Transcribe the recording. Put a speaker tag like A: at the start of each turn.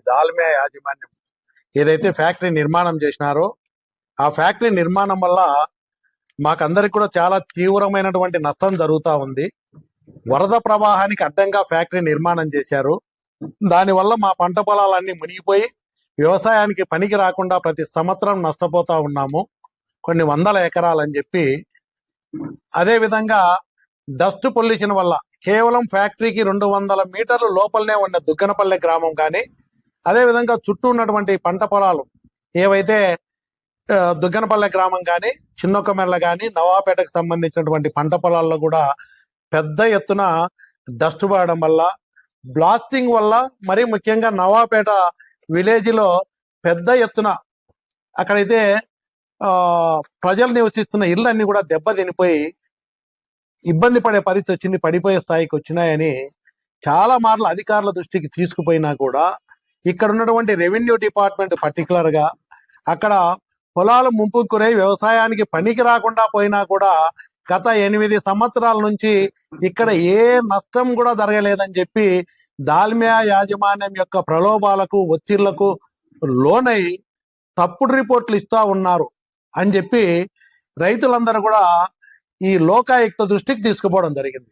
A: దాల్మియా యాజమాన్యం ఏదైతే ఫ్యాక్టరీ నిర్మాణం చేసినారో ఆ ఫ్యాక్టరీ నిర్మాణం వల్ల మాకందరికి కూడా చాలా తీవ్రమైనటువంటి నష్టం జరుగుతూ ఉంది. వరద ప్రవాహానికి అడ్డంగా ఫ్యాక్టరీ నిర్మాణం చేశారు. దానివల్ల మా పంట పొలాలన్నీ మునిగిపోయి వ్యవసాయానికి పనికి రాకుండా ప్రతి సంవత్సరం నష్టపోతా ఉన్నాము, కొన్ని వందల ఎకరాలని చెప్పి. అదేవిధంగా డస్ట్ పొల్యూషన్ వల్ల కేవలం ఫ్యాక్టరీకి 200 మీటర్లు లోపలనే ఉన్న దుగ్గనపల్లె గ్రామం కానీ, అదేవిధంగా చుట్టూ ఉన్నటువంటి పంట పొలాలు ఏవైతే దుగ్గనపల్లె గ్రామం కానీ, చిన్నొక్కమెల్ల కానీ, నవాపేటకు సంబంధించినటువంటి పంట పొలాల్లో కూడా పెద్ద ఎత్తున డస్ట్ పడడం వల్ల, బ్లాస్టింగ్ వల్ల, మరీ ముఖ్యంగా నవాపేట విలేజ్లో పెద్ద ఎత్తున అక్కడైతే ప్రజలు నివసిస్తున్న ఇళ్ళన్నీ కూడా దెబ్బతినిపోయి ఇబ్బంది పడే పరిస్థితి వచ్చింది, పడిపోయే స్థాయికి వచ్చినాయని చాలా మార్లు అధికారుల దృష్టికి తీసుకుపోయినా కూడా ఇక్కడ ఉన్నటువంటి రెవెన్యూ డిపార్ట్మెంట్ పర్టికులర్గా అక్కడ పొలాలు ముంపుకు గురై వ్యవసాయానికి పనికి రాకుండా పోయినా కూడా గత 8 సంవత్సరాల నుంచి ఇక్కడ ఏ నష్టం కూడా జరగలేదని చెప్పి దాల్మియా యాజమాన్యం యొక్క ప్రలోభాలకు ఒత్తిళ్లకు లోనై తప్పుడు రిపోర్ట్లు ఇస్తా ఉన్నారు అని చెప్పి రైతులందరూ కూడా ఈ లోకాయుక్త దృష్టికి తీసుకుపోవడం జరిగింది.